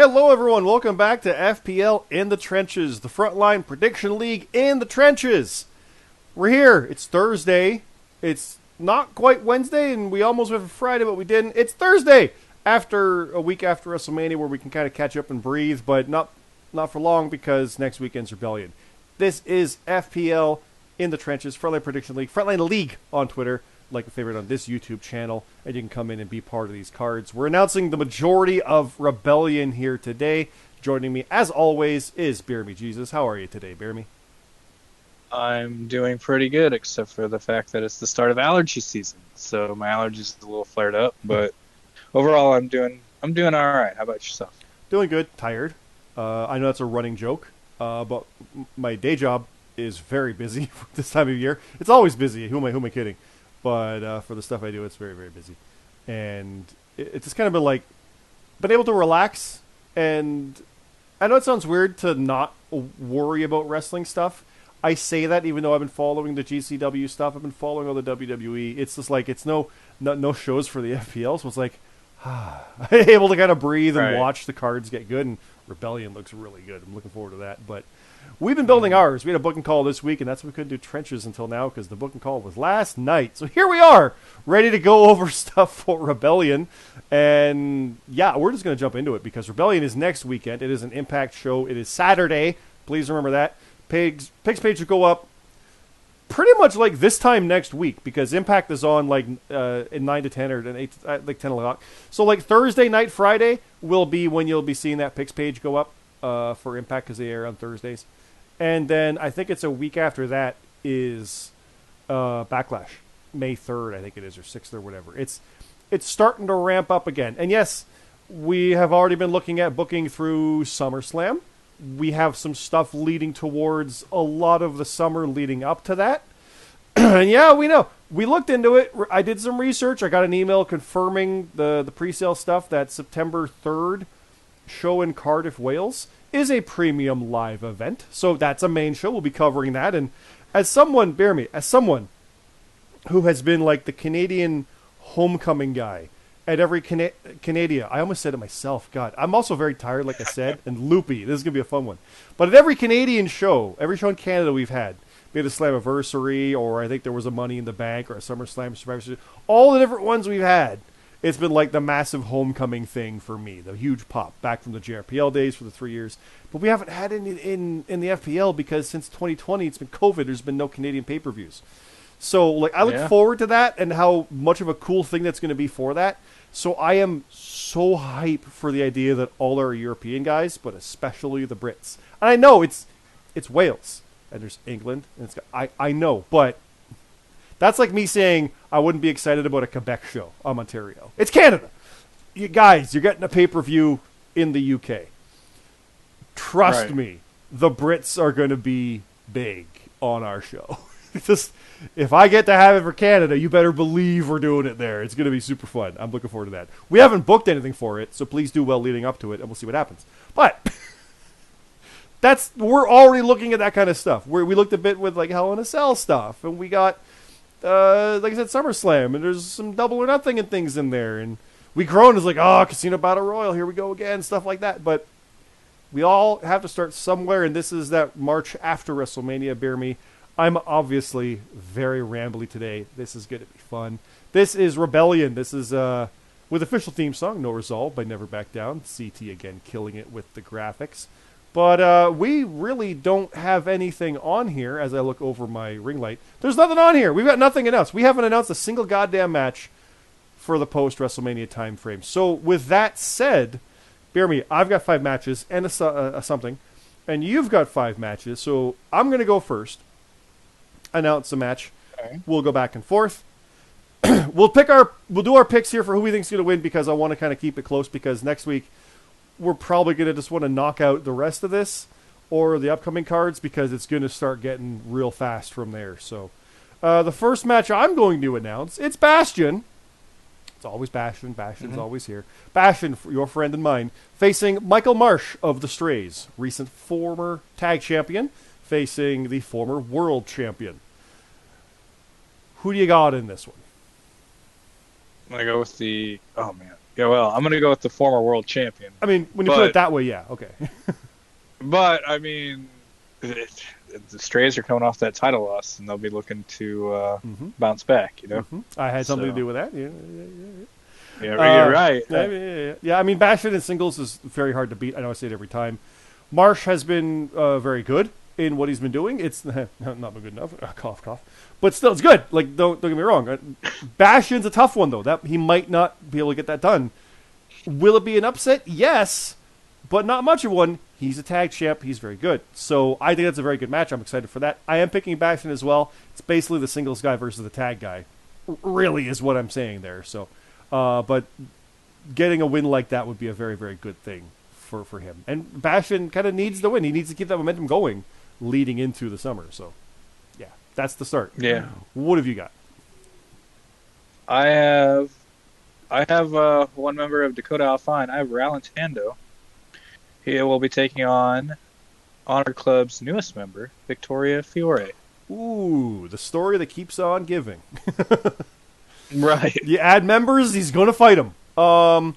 Hello, everyone. Welcome back to FPL in the Trenches, the Frontline Prediction League in the Trenches. We're here. It's Thursday. It's not quite Wednesday, and we almost went for Friday, but we didn't. It's Thursday after a week after WrestleMania, where we can kind of catch up and breathe, but not for long because next weekend's Rebellion. This is FPL in the Trenches, Frontline Prediction League, Frontline League on Twitter. Like a favorite on this YouTube channel, and you can come in and be part of these cards. We're announcing the majority of Rebellion here today. Joining me, as always, is BeerMe Jesus. How are you today, BeerMe? I'm doing pretty good, except for the fact that it's the start of allergy season, so my allergies is a little flared up. But overall, I'm doing all right. How about yourself? Doing good. Tired. I know that's a running joke, but my day job is very busy this time of year. It's always busy. Who am I kidding? But for the stuff I do, it's very, very busy. And it's just kind of been able to relax. And I know it sounds weird to not worry about wrestling stuff. I say that even though I've been following the GCW stuff. I've been following all the WWE. It's just like, it's no shows for the FPL. So it's like, able to kind of breathe and watch the cards get good. And Rebellion looks really good. I'm looking forward to that. But we've been building ours. We had a booking call this week, and that's why we couldn't do Trenches until now because the booking call was last night. So here we are, ready to go over stuff for Rebellion. And yeah, we're just going to jump into it because Rebellion is next weekend. It is an Impact show. It is Saturday. Please remember that. Picks page will go up pretty much like this time next week because Impact is on like in 9 to 10 or 8 like 10 o'clock. So like Thursday night, Friday will be when you'll be seeing that picks page go up for Impact because they air on Thursdays. And then I think it's a week after that is Backlash, May 3rd, I think it is, or 6th or whatever. It's starting to ramp up again. And yes, we have already been looking at booking through SummerSlam. We have some stuff leading towards a lot of the summer leading up to that. And yeah, we know. We looked into it. I did some research. I got an email confirming the pre-sale stuff that September 3rd show in Cardiff, Wales is a premium live event. So that's a main show. We'll be covering that. And as someone, bear me, as someone who has been like the Canadian homecoming guy at every Canada, I almost said it myself. God, I'm also very tired, like I said, and loopy. This is going to be a fun one. But at every Canadian show, every show in Canada we've had, be it a Slammiversary, or I think there was a Money in the Bank, or a SummerSlam, Survivor Series, all the different ones we've had, it's been like the massive homecoming thing for me, the huge pop back from the JRPL days for the 3 years. But we haven't had any in the FPL because since 2020, it's been COVID. There's been no Canadian pay-per-views. So like I look forward to that and how much of a cool thing that's going to be for that. So I am so hyped for the idea that all our European guys, but especially the Brits. And I know it's Wales and there's England and I know, but that's like me saying I wouldn't be excited about a Quebec show on Ontario. It's Canada. You guys, you're getting a pay-per-view in the UK. Trust me, the Brits are going to be big on our show. Just, if I get to have it for Canada, you better believe we're doing it there. It's going to be super fun. I'm looking forward to that. We haven't booked anything for it, so please do well leading up to it, and we'll see what happens. But we're already looking at that kind of stuff. We looked a bit with like Hell in a Cell stuff, and we got like I said, SummerSlam, and there's some Double or Nothing and things in there, and we grown as like, oh, Casino Battle Royal, here we go again, stuff like that. But we all have to start somewhere, and this is that March after WrestleMania. Bear me, I'm obviously very rambly today. This is going to be fun. This is Rebellion. This is with official theme song, No Resolve by Never Back Down. CT again killing it with the graphics. But we really don't have anything on here as I look over my ring light. There's nothing on here. We've got nothing announced. We haven't announced a single goddamn match for the post-WrestleMania time frame. So with that said, bear me, I've got 5 matches and a something, and you've got 5 matches. So I'm going to go first, announce a match. Okay. We'll go back and forth. We'll do our picks here for who we think's going to win because I want to kind of keep it close because next week we're probably going to just want to knock out the rest of this or the upcoming cards because it's going to start getting real fast from there. So the first match I'm going to announce, it's Bastion. It's always Bastion. Bastion's always here. Bastion, your friend and mine, facing Michael Marsh of the Strays, recent former tag champion, facing the former world champion. Who do you got in this one? I'm going to go with the... Oh, man. Yeah, well, I'm gonna go with the former world champion, I mean, when you put it but that way, yeah, okay. I mean, the Strays are coming off that title loss, and they'll be looking to hmm bounce back. I had something to So do with that. yeah, you're right. Yeah. I mean, Bastion in singles is very hard to beat. I know I say it every time. Marsh has been very good in what he's been doing. It's not been good enough. Cough, cough. But still, it's good. Like, don't get me wrong. Bastion's a tough one though. That he might not be able to get that done. Will it be an upset? Yes, but not much of one. He's a tag champ. He's very good. So I think that's a very good match. I'm excited for that. I am picking Bastion as well. It's basically the singles guy versus the tag guy. Really is what I'm saying there. So, but getting a win like that would be a very, very good thing for him. And Bastion kind of needs the win. He needs to keep that momentum going leading into the summer. So, yeah, that's the start. Yeah. What have you got? I have one member of Dakota Alfine. I have Ralantando. He will be taking on Honor Club's newest member, Victoria Fiore. Ooh, the story that keeps on giving. Right. You add members, he's going to fight him. I'm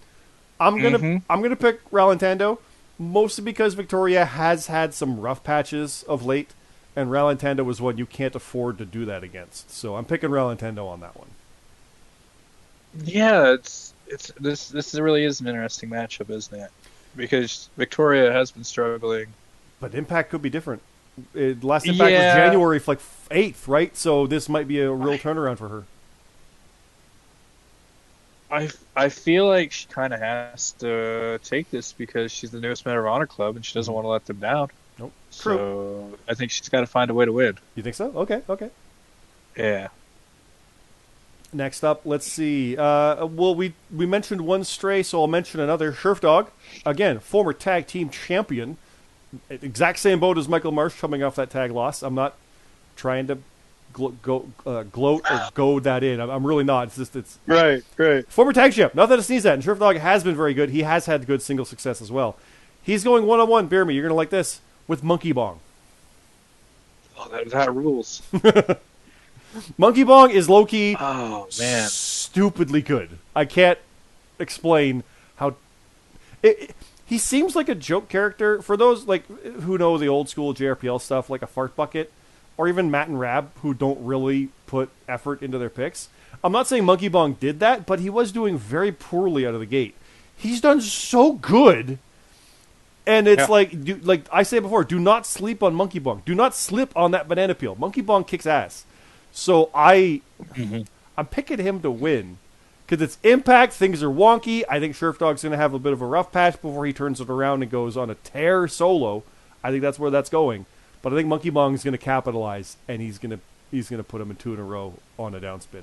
gonna pick Ralantando, mostly because Victoria has had some rough patches of late, and Ralantando is one you can't afford to do that against. So I'm picking Ralantando on that one. Yeah, this really is an interesting matchup, isn't it? Because Victoria has been struggling. But Impact could be different. Last Impact was January, like 8th, right? So this might be a real turnaround for her. I feel like she kind of has to take this because she's the newest member of Honor Club and she doesn't want to let them down. Nope. So True. I think she's got to find a way to win. You think so? Okay. Yeah. Next up, let's see. Well, we mentioned one stray, so I'll mention another. Sherf Dog, again, former tag team champion. Exact same boat as Michael Marsh coming off that tag loss. I'm not trying to gloat or goad that in. I'm really not. It's just it's right. Former tag champ, nothing to sneeze at. And Sherf Dog has been very good. He has had good single success as well. He's going one-on-one. BeerMe, you're gonna like this with Monkey Bong. Oh, that rules. Monkey Bong is low-key stupidly good. I can't explain how... he seems like a joke character. For those like who know the old school JRPL stuff, like a Fart Bucket, or even Matt and Rab, who don't really put effort into their picks. I'm not saying Monkey Bong did that, but he was doing very poorly out of the gate. He's done so good... And it's like I said before, do not sleep on Monkey Bong. Do not slip on that banana peel. Monkey Bong kicks ass. So I'm picking him to win because it's Impact. Things are wonky. I think Sherf Dog's going to have a bit of a rough patch before he turns it around and goes on a tear solo. I think that's where that's going. But I think Monkey Bong is going to capitalize, and he's going to put him in 2 in a row on a downspin.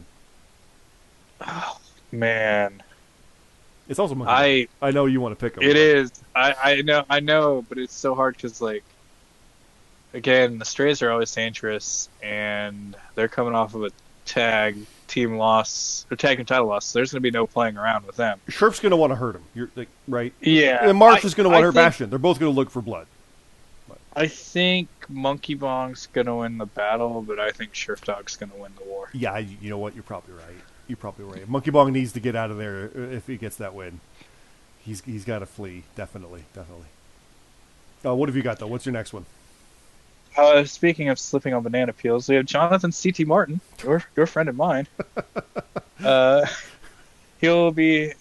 Oh, man. It's also Monkey Bong. I know you want to pick him. It is. I know, but it's so hard because, like, again, the Strays are always dangerous, and they're coming off of a tag team loss or tag team title loss. So there's going to be no playing around with them. Sherf's going to want to hurt him. You're like, right? Yeah. And Marsh is going to want to hurt Bastion. They're both going to look for blood. I think Monkey Bong's going to win the battle, but I think Sherf Dog's going to win the war. Yeah, you know what? You're probably right. Monkey Bong needs to get out of there if he gets that win. He's got to flee. Definitely. What have you got, though? What's your next one? Speaking of slipping on banana peels, we have Jonathan C.T. Martin, your friend of mine. He'll be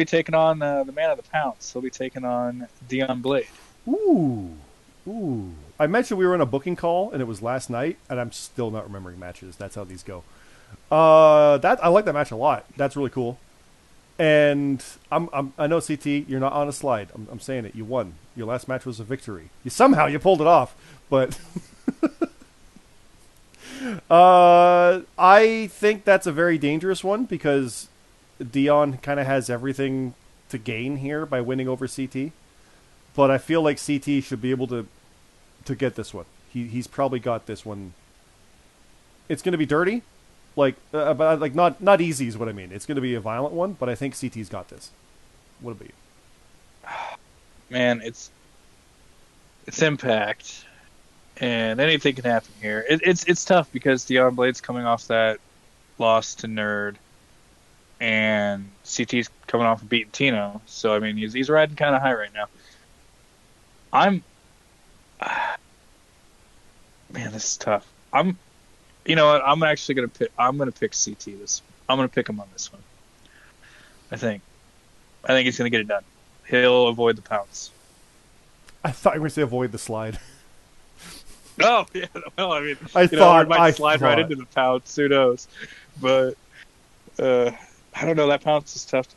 taking on the man of the pounce. He'll be taking on Dion Blade. Ooh. I mentioned we were on a booking call, and it was last night, and I'm still not remembering matches. That's how these go. I like that match a lot. That's really cool. And I know CT, you're not on a slide. I'm saying it. You won. Your last match was a victory. Somehow you pulled it off, but I think that's a very dangerous one because Dion kind of has everything to gain here by winning over CT. But I feel like CT should be able to get this one. He's probably got this one. It's going to be dirty. But like not easy is what I mean. It's going to be a violent one, but I think CT's got this. What about you? Man, it's Impact, and anything can happen here. It's tough because Dion Blade's coming off that loss to Nerd, and CT's coming off of beating Tino. So I mean, he's riding kind of high right now. Man, this is tough. You know what? I'm actually gonna pick. I'm gonna pick CT this. I'm gonna pick him on this one. I think he's gonna get it done. He'll avoid the pounce. I thought you were going to say avoid the slide. Oh yeah, well, I mean, I might slide right into the pounce. Who knows? But I don't know. That pounce is tough.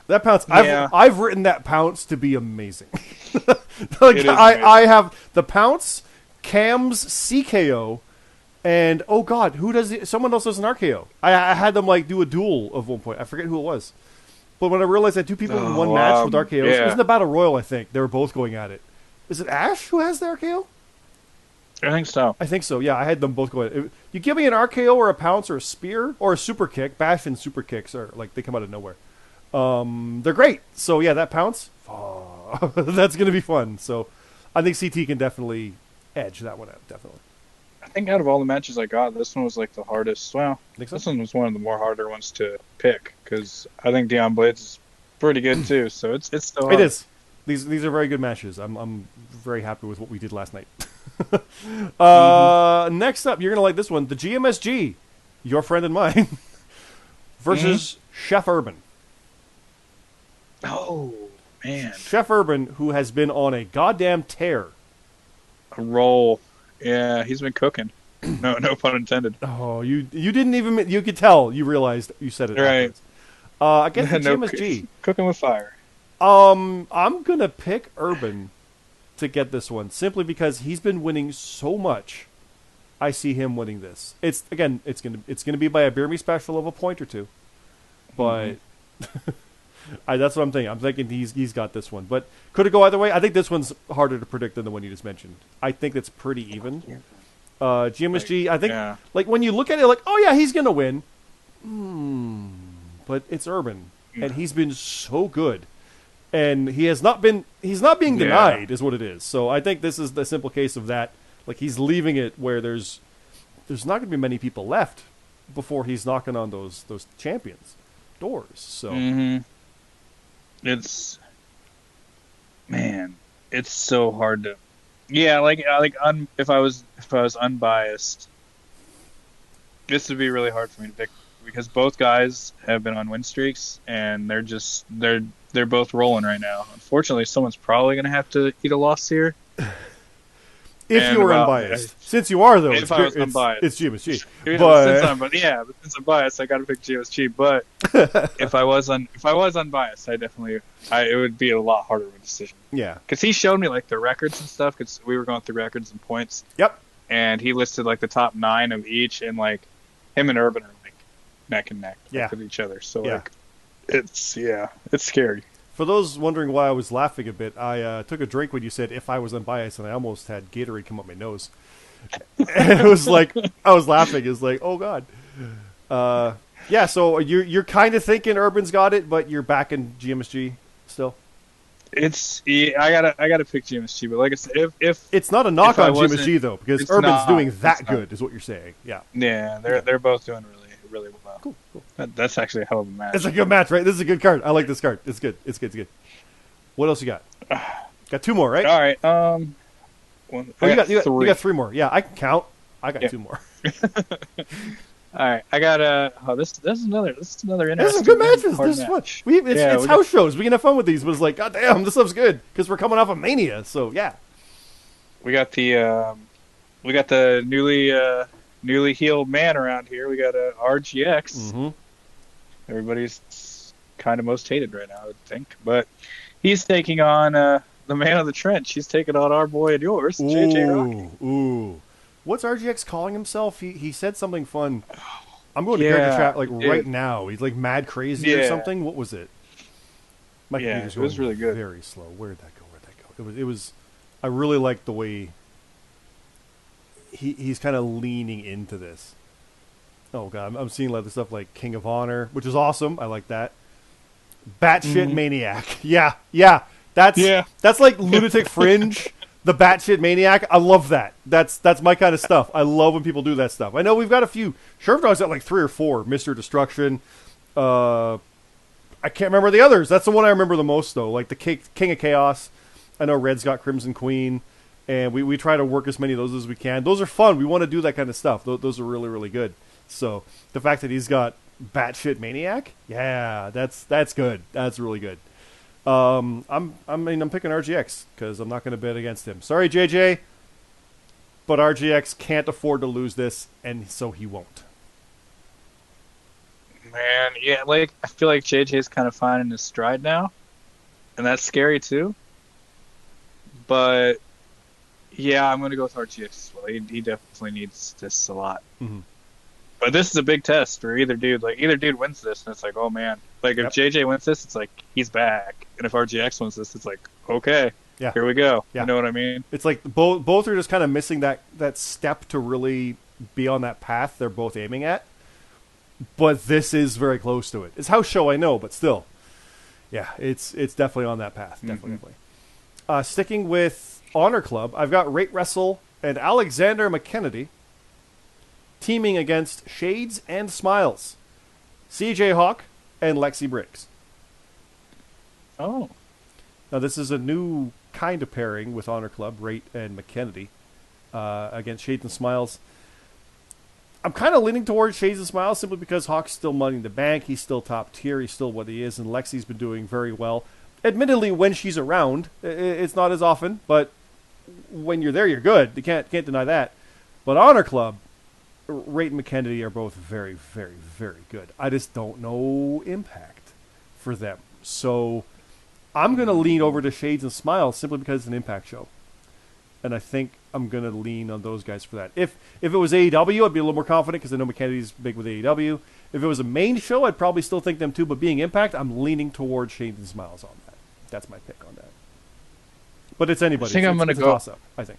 That pounce, Yeah. I've written that pounce to be amazing. Like It is I have the pounce, Cam's CKO, and oh god, who does it? Someone else does an RKO. I had them like do a duel at one point. I forget who it was. But when I realized that two people in one match with RKOs, it was in the Battle Royal, I think. They were both going at it. Is it Ash who has the RKO? I think so. I think so, yeah. I had them both going. You give me an RKO or a pounce or a spear or a super kick. Bastion super kicks are like they come out of nowhere. They're great. So yeah, that pounce, that's gonna be fun. So I think CT can definitely edge that one out. Definitely. I think out of all the matches I got, this one was like the hardest. Well, Think so? this one was one of the more harder ones to pick because I think Dion Blades is pretty good too. So it's still hard. It is. These are very good matches. I'm very happy with what we did last night. Next up, you're gonna like this one: the GMSG, your friend and mine, versus Chef Urban. Oh man, Chef Urban, who has been on a goddamn tear. a roll. Yeah, he's been cooking. No pun intended. Oh, you didn't even. You could tell. You realized you said it Right. afterwards. Against the No, GMSG. cooking with fire. I'm gonna pick Urban to get this one simply because he's been winning so much. I see him winning this. It's gonna be by a BeerMe special of a point or two, but that's what I'm thinking. I'm thinking he's got this one, but could it go either way? I think this one's harder to predict than the one you just mentioned. I think it's pretty even. GMSG, I think, like when you look at it, like, oh yeah, he's gonna win. But it's Urban, and he's been so good. And he's not being denied, is what it is. So I think this is the simple case of that. Like he's leaving it where there's not going to be many people left before he's knocking on those champions doors. So it's so hard to. Yeah, if I was unbiased, this would be really hard for me to pick because both guys have been on win streaks and they're both rolling right now. Unfortunately, someone's probably going to have to eat a loss here. If you were unbiased, since you are though, if I was unbiased, it's GMSG. Since I'm biased, I got to pick GMSG. But if I was unbiased, it would be a lot harder of a decision. Yeah, because he showed me like the records and stuff. Because we were going through records and points. Yep. And he listed like the top 9 of each, and like him and Urban are like neck and neck with each other. So like, it's scary. For those wondering why I was laughing a bit, I took a drink when you said if I was unbiased, and I almost had Gatorade come up my nose. And it was like, I was laughing. It was like, oh, God. Yeah, so you're kind of thinking Urban's got it, but you're backing GMSG still? I gotta pick GMSG, but like I said, if it's not a knock on GMSG, though, because Urban's doing that good, is what you're saying. Yeah. Yeah, they're both doing really well. Cool. That's actually a hell of a match. It's a good match, right? This is a good card. I like this card. It's good. It's good. What else you got? Got 2 more, right? All right. You got 3 more. Yeah, I can count. I got 2 more. All right, I got this is another interesting. This is good matches. This is fun. Match. It's house shows. We can have fun with these. But it's like, God damn, this stuff's good because we're coming off of Mania. So yeah, we got the newly healed man around here. We got RGX. Mm-hmm. Everybody's kind of most hated right now, I would think. But he's taking on the man of the trench. He's taking on our boy and yours, JJ Rocky. Ooh. What's RGX calling himself? He said something fun. I'm going to character chat right now. He's like mad crazy or something. What was it? My computer's going was really good. Very slow. Where'd that go? It was. I really liked the way he's kind of leaning into this. Oh god, I'm seeing like the stuff like King of Honor, which is awesome. I like that. Batshit Maniac. Yeah. That's like Lunatic Fringe. The batshit maniac, I love that. That's my kind of stuff. I love when people do that stuff. I know we've got a few. Sherf Dog's got like 3 or 4. Mr. Destruction, I can't remember the others. That's the one I remember the most, though. Like the King of Chaos. I know Red's got Crimson Queen, and we try to work as many of those as we can. Those are fun. We want to do that kind of stuff. Those are really, really good. So the fact that he's got Batshit Maniac, yeah, that's good. That's really good. I'm picking RGX because I'm not going to bet against him. Sorry, JJ, but RGX can't afford to lose this, and so he won't. Man, yeah, like I feel like JJ's kind of finding his stride now, and that's scary too. But yeah, I'm gonna go with RGX as well. He definitely needs this a lot. Mm-hmm. But this is a big test for either dude. Like either dude wins this, and it's like, oh man. Like if JJ wins this, it's like he's back, and if RGX wins this, it's like, okay, here we go. Yeah. You know what I mean? It's like both are just kind of missing that step to really be on that path they're both aiming at. But this is very close to it. It's house show, I know, but still, yeah, it's definitely on that path. Definitely. Sticking with Honor Club, I've got Rate Wrestle and Alexander McKennedy teaming against Shades and Smiles, CJ Hawk and Lexi Briggs. Oh, now this is a new kind of pairing with Honor Club, Rate and McKennedy against Shades and Smiles. I'm kind of leaning towards Shades and Smiles simply because Hawk's still money in the bank. He's still top tier. He's still what he is, and Lexi's been doing very well. Admittedly, when she's around, it's not as often, but when you're there, you're good. You can't deny that. But Honor Club, Rate and McKennedy are both very, very, very good. I just don't know impact for them. So I'm going to lean over to Shades and Smiles simply because it's an impact show. And I think I'm going to lean on those guys for that. If it was AEW, I'd be a little more confident because I know McKennedy's big with AEW. If it was a main show, I'd probably still think them too. But being Impact, I'm leaning towards Shades and Smiles on that. That's my pick on that. But it's anybody. I think I'm going to go. Toss-up, I think.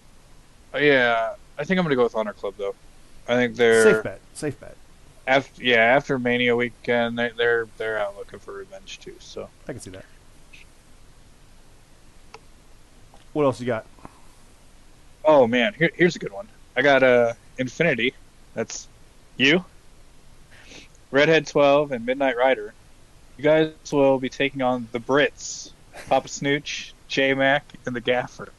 Yeah, I think I'm going to go with Honor Club though. I think they're safe bet. After Mania weekend, they're out looking for revenge too. So I can see that. What else you got? Oh man, here's a good one. I got Infinity. That's you, Redhead 12, and Midnight Rider. You guys will be taking on the Brits, Papa Snooch, J-Mac, and the Gaffer.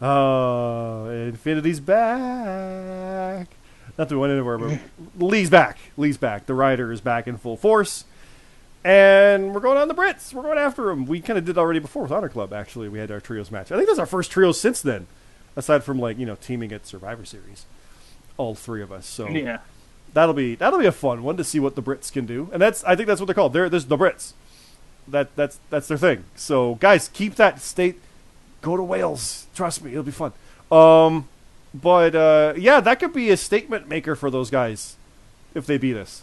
Oh, Infinity's back. Not that we went anywhere, but Lee's back. The Rider is back in full force. And we're going on the Brits. We're going after them. We kind of did already before with Honor Club, actually. We had our trios match. I think that's our first trios since then, aside from, teaming at Survivor Series. All three of us. So yeah. That'll be a fun one to see what the Brits can do. And I think that's what they're called. There's the Brits. That's their thing. So, guys, keep that state. Go to Wales. Trust me, it'll be fun. But that could be a statement maker for those guys if they beat us.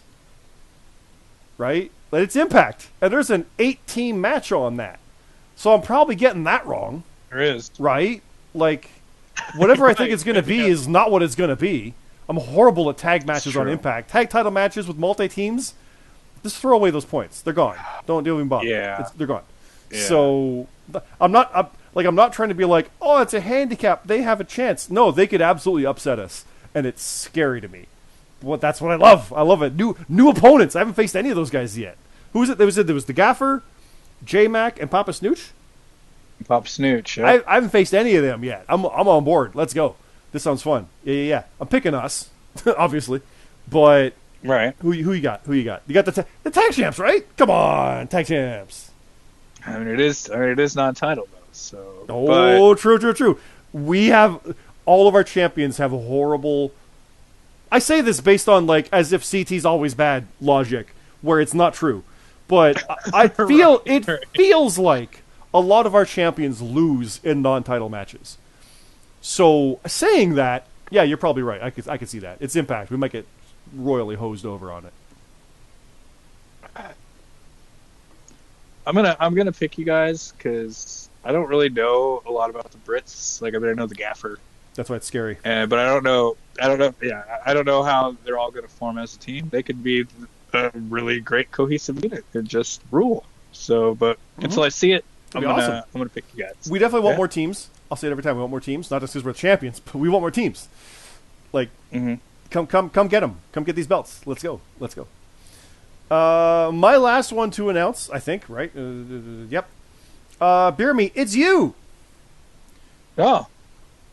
Right? But it's Impact. And there's an 8-team match on that. So I'm probably getting that wrong. There is. Right? Like, whatever I think it's going to be is not what it's going to be. I'm horrible at tag matches on Impact. Tag title matches with multi-teams, just throw away those points. They're gone. Don't even bother. Yeah. They're gone. Yeah. So I'm not trying to be like, oh, it's a handicap. They have a chance. No, they could absolutely upset us. And it's scary to me. That's what I love. I love it. New opponents. I haven't faced any of those guys yet. Who was it? There was the Gaffer, J-Mac, and Papa Snooch. Papa Snooch. Yeah. I haven't faced any of them yet. I'm on board. Let's go. This sounds fun. Yeah. I'm picking us, obviously, but right. Who you got? You got the tag champs, right? Come on, tag champs. I mean, it is non-title though. So. True. We have all of our champions have a horrible. I say this based on as if CT's always bad logic, where it's not true, but I feel it feels like a lot of our champions lose in non-title matches. So saying that, yeah, you're probably right. I could see that. It's Impact. We might get royally hosed over on it. I'm gonna pick you guys because I don't really know a lot about the Brits. I know the Gaffer. That's why it's scary. But I don't know. Yeah, I don't know how they're all gonna form as a team. They could be a really great cohesive unit and just rule. So, but until I see it, I'm gonna pick you guys. We definitely want more teams. I'll say it every time. We want more teams, not just because we're champions, but we want more teams. Come get them. Come get these belts. Let's go. My last one to announce, I think, right? Yep. BeerMe, it's you. Oh,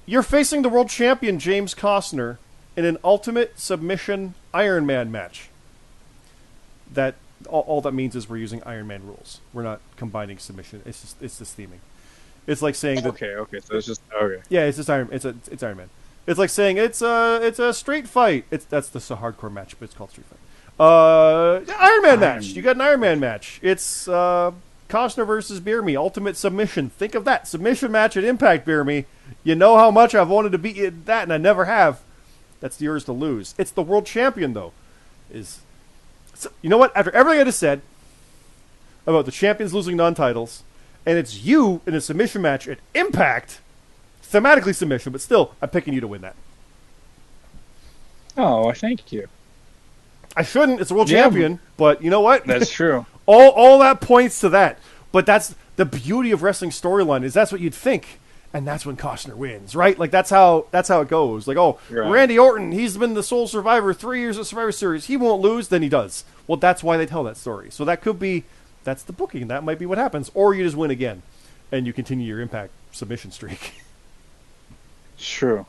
You're facing the world champion James Costner in an ultimate submission Iron Man match. That all that means is we're using Iron Man rules. We're not combining submission. It's just theming. It's like saying that. okay. So it's just okay. Yeah, it's just Iron. It's Iron Man. It's like saying it's a street fight. That's the hardcore match, but it's called street fight. Iron Man match. You got an Iron Man match. It's Costner versus BeerMe Ultimate Submission. Think of that submission match at Impact, BeerMe. You know how much I've wanted to beat you at that, and I never have. That's yours to lose. It's the world champion though. So, you know what? After everything I just said about the champions losing non-titles, and it's you in a submission match at Impact, thematically submission, but still, I'm picking you to win that. Oh, thank you. I shouldn't. It's a world champion, but you know what? That's true. all that points to that. But that's the beauty of wrestling storyline is that's what you'd think, and that's when Costner wins, right? Like that's how it goes. Like, oh, right. Randy Orton, he's been the sole survivor 3 years at Survivor Series. He won't lose, then he does. Well, that's why they tell that story. So that could be that's the booking. That might be what happens, or you just win again, and you continue your Impact submission streak. True.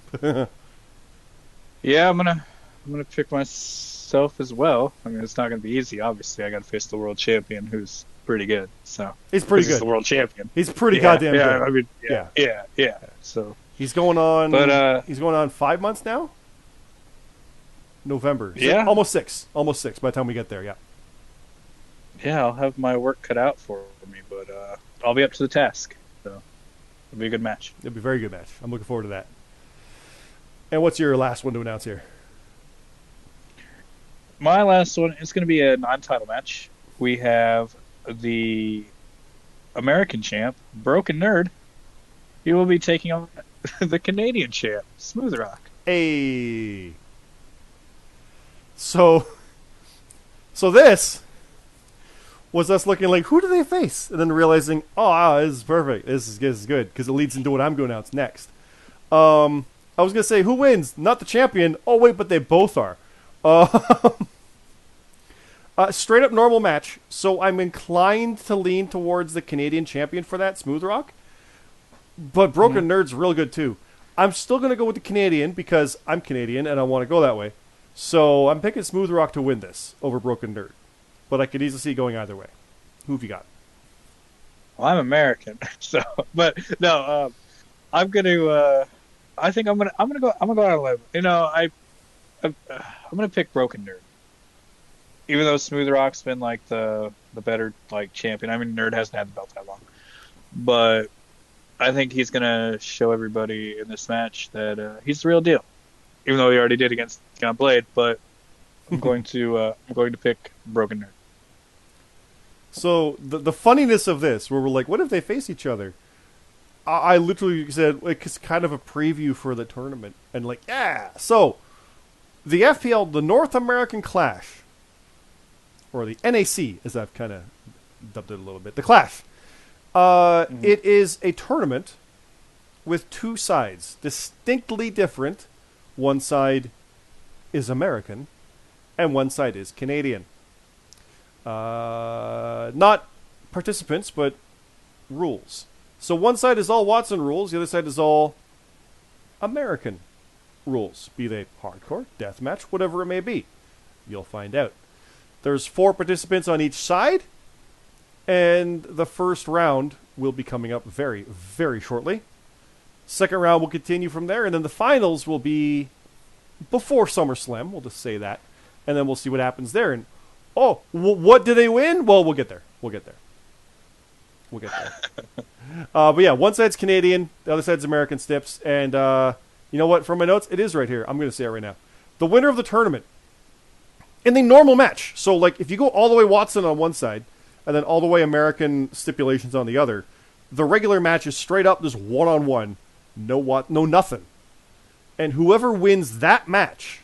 Yeah, I'm gonna pick myself as well. I mean, it's not gonna be easy. Obviously, I got to face the world champion, who's pretty good. So he's pretty good. He's the world champion. He's pretty goddamn good. I mean, yeah. So he's going on 5 months now. November. Yeah, almost six by the time we get there. Yeah. Yeah, I'll have my work cut out for me, but I'll be up to the task. So it'll be a good match. It'll be a very good match. I'm looking forward to that. And what's your last one to announce here? My last one is going to be a non-title match. We have the American champ, Broken Nerd. He will be taking on the Canadian champ, Smooth Rock. Hey. So this was us looking like, who do they face? And then realizing, this is perfect. This is good, because it leads into what I'm going to announce next. I was going to say, who wins? Not the champion. Oh, wait, but they both are. Straight up normal match. So I'm inclined to lean towards the Canadian champion for that, Smooth Rock. But Broken Nerd's real good, too. I'm still going to go with the Canadian because I'm Canadian and I want to go that way. So I'm picking Smooth Rock to win this over Broken Nerd. But I could easily see it going either way. Who have you got? Well, I'm American, so I'm gonna. I think I'm gonna go out on a limb. You know, I'm gonna pick Broken Nerd. Even though Smooth Rock's been like the better like champion. I mean, Nerd hasn't had the belt that long, but I think he's gonna show everybody in this match that he's the real deal. Even though he already did against John Blade, but I'm going to pick Broken Nerd. So the funniness of this, where we're like, what if they face each other? I literally said, like, it's kind of a preview for the tournament, and like, yeah. So the FPL, the North American Clash, or the NAC, as I've kind of dubbed it a little bit, the Clash. It is a tournament with two sides, distinctly different. One side is American, and one side is Canadian. Not participants, but rules. So one side is all Watson rules, the other side is all American rules. Be they hardcore, deathmatch, whatever it may be. You'll find out. There's 4 participants on each side, and the first round will be coming up very, very shortly. Second round will continue from there, and then the finals will be before SummerSlam. We'll just say that. And then we'll see what happens there. And what do they win? Well, we'll get there. But yeah, one side's Canadian, the other side's American Stips. And you know what? From my notes, it is right here. I'm going to say it right now. The winner of the tournament in the normal match. So, like, if you go all the way Watson on one side and then all the way American stipulations on the other, the regular match is straight up just one-on-one. No nothing. And whoever wins that match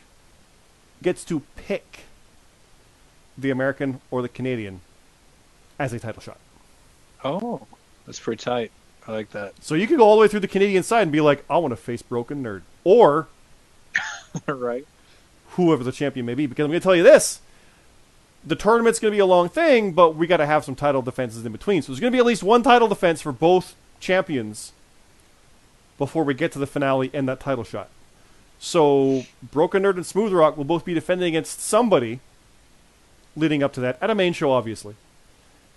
gets to pick the American or the Canadian as a title shot. Oh, that's pretty tight. I like that. So you could go all the way through the Canadian side and be like, I want to face Broken Nerd. Or right, whoever the champion may be. Because I'm going to tell you this. the tournament's going to be a long thing, but we got to have some title defenses in between. So there's going to be at least one title defense for both champions before we get to the finale and that title shot. So Broken Nerd and Smooth Rock will both be defending against somebody leading up to that at a main show, obviously.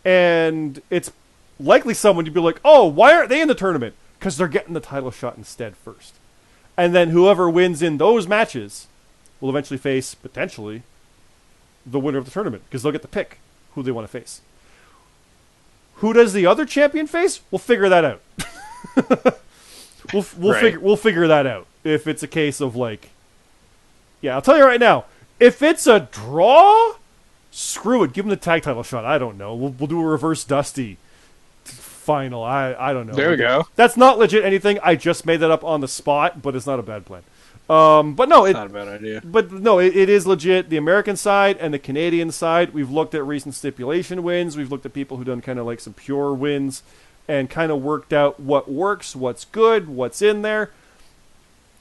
And it's likely someone you'd be like, oh, why aren't they in the tournament? Because they're getting the title shot instead first. And then whoever wins in those matches will eventually face, potentially, the winner of the tournament. Because they'll get to pick who they want to face. Who does the other champion face? We'll figure that out. We'll figure that out. If it's a case of like... Yeah, I'll tell you right now. If it's a draw... Screw it. Give them the tag title shot. I don't know. We'll do a reverse Dusty final. I don't know. There we go. That's not legit anything. I just made that up on the spot, but it's not a bad plan. But no, it's not a bad idea. But no, it is legit. The American side and the Canadian side. We've looked at recent stipulation wins. We've looked at people who've done kind of like some pure wins and kind of worked out what works, what's good, what's in there.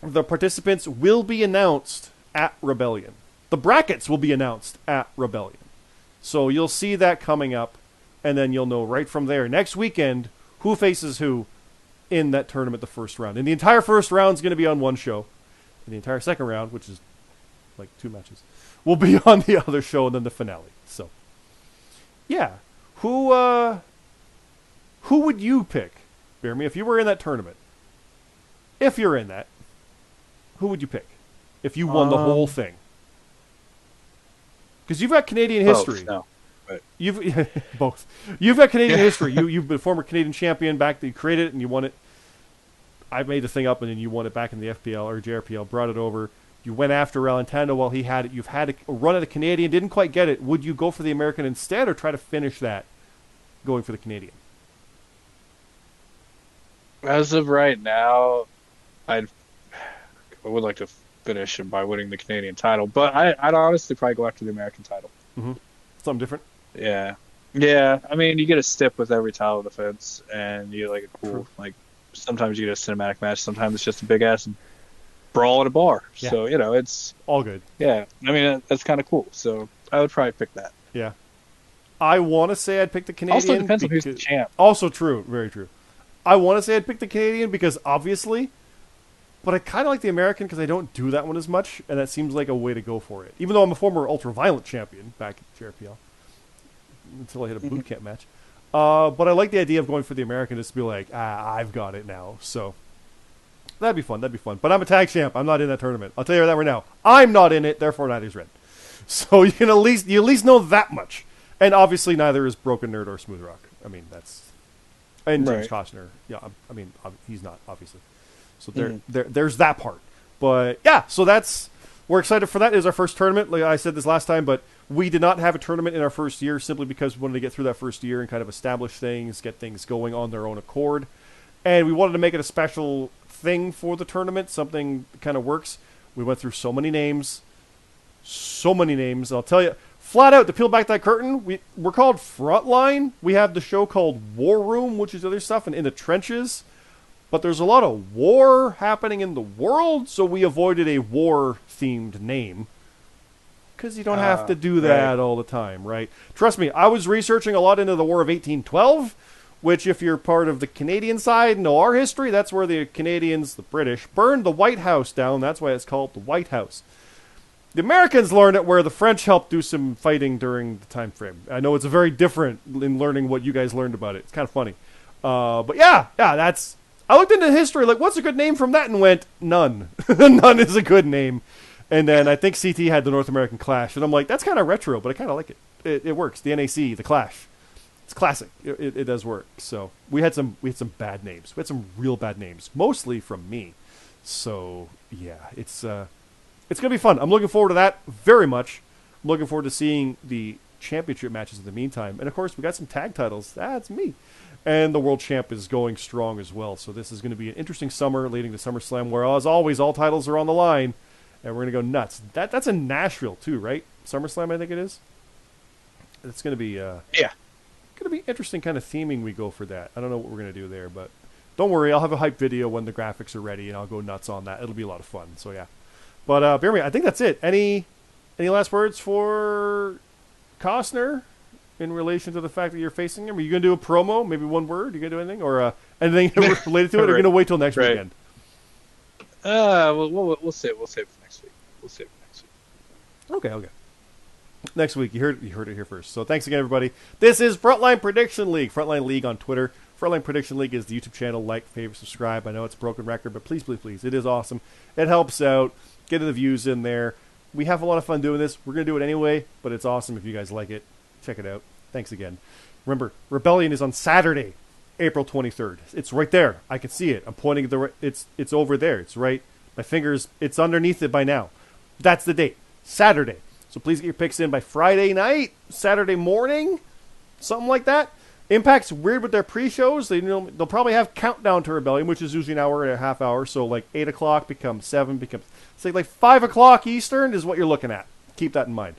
The participants will be announced at Rebellion. The brackets will be announced at Rebellion. So you'll see that coming up, and then you'll know right from there next weekend who faces who in that tournament, the first round. And the entire first round is going to be on one show. And the entire second round, which is like 2 matches, will be on the other show, and then the finale. So, yeah. Who would you pick, BeerMe, if you were in that tournament? If you're in that, who would you pick if you won the whole thing? Because you've got Canadian history. No, but... You've both. You've got Canadian history. You've been a former Canadian champion back. You created it and you won it. I made the thing up and then you won it back in the FPL or JRPL. Brought it over. You went after Ralantando while he had it. You've had a run at the Canadian. Didn't quite get it. Would you go for the American instead or try to finish that going for the Canadian? As of right now, I would like to finish by winning the Canadian title, but I'd honestly probably go after the American title. Mm-hmm. Something different. Yeah. I mean, you get a stip with every title defense, and you like a cool like. Sometimes you get a cinematic match. Sometimes it's just a big ass brawl at a bar. Yeah. So it's all good. Yeah, I mean that's kind of cool. So I would probably pick that. Yeah. I want to say I'd pick the Canadian. Also depends on who's the champ. Also true, very true. I want to say I'd pick the Canadian because obviously. But I kind of like the American because I don't do that one as much, and that seems like a way to go for it. Even though I'm a former ultra-violent champion back at JRPL, until I hit a boot camp match. But I like the idea of going for the American just to be like, I've got it now. So that'd be fun. But I'm a tag champ. I'm not in that tournament. I'll tell you that right now. I'm not in it, therefore neither is Red. So you at least know that much. And obviously neither is Broken Nerd or Smooth Rock. I mean, that's... And James Costner. Yeah, I mean, he's not, obviously. So there's that part. But yeah, so we're excited for that. It is our first tournament. Like I said this last time, but we did not have a tournament in our first year simply because we wanted to get through that first year and kind of establish things, get things going on their own accord. And we wanted to make it a special thing for the tournament, something that kind of works. We went through so many names. I'll tell you, flat out, to peel back that curtain, we're called Frontline. We have the show called War Room, which is other stuff, and In the Trenches. But there's a lot of war happening in the world, so we avoided a war-themed name. Because you don't have to do that all the time, right? Trust me, I was researching a lot into the War of 1812, which if you're part of the Canadian side, know our history, that's where the Canadians, the British, burned the White House down. That's why it's called the White House. The Americans learned it where the French helped do some fighting during the time frame. I know it's a very different in learning what you guys learned about it. It's kind of funny. But yeah, that's... I looked into history, like, what's a good name from that? And went, none. None is a good name. And then I think CT had the North American Clash. And I'm like, that's kind of retro, but I kind of like it. It works. The NAC, the Clash. It's classic. It does work. So we had some bad names. We had some real bad names, mostly from me. So, yeah, it's going to be fun. I'm looking forward to that very much. I'm looking forward to seeing the championship matches in the meantime. And, of course, we got some tag titles. That's me. And the World Champ is going strong as well. So this is going to be an interesting summer leading to SummerSlam, where, as always, all titles are on the line. And we're going to go nuts. That's in Nashville, too, right? SummerSlam, I think it is. It's going to be... yeah. Going to be interesting kind of theming we go for that. I don't know what we're going to do there, but don't worry. I'll have a hype video when the graphics are ready, and I'll go nuts on that. It'll be a lot of fun. So, yeah. But, BeerMe, I think that's it. Any last words for Costner in relation to the fact that you're facing him? Are you going to do a promo? Maybe one word? Are you going to do anything? Or anything related to it? Or are you going to wait till next weekend? We'll save it for next week. Okay. Next week, you heard it here first. So thanks again, everybody. This is Frontline Prediction League. Frontline League on Twitter. Frontline Prediction League is the YouTube channel. Like, favorite, subscribe. I know it's a broken record, but please, it is awesome. It helps out. Getting the views in there. We have a lot of fun doing this. We're going to do it anyway, but it's awesome if you guys like it. Check it out. Thanks again. Remember, Rebellion is on Saturday, April 23rd. It's right there. I can see it. I'm pointing it's over there. It's right. My fingers, it's underneath it by now. That's the date. Saturday. So please get your picks in by Friday night, Saturday morning, something like that. Impact's weird with their pre-shows. They'll probably have Countdown to Rebellion, which is usually an hour and a half hour. So like 8 o'clock becomes 7, becomes say like 5 o'clock Eastern is what you're looking at. Keep that in mind.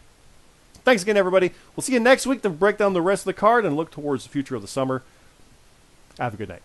Thanks again, everybody. We'll see you next week to break down the rest of the card and look towards the future of the summer. Have a good night.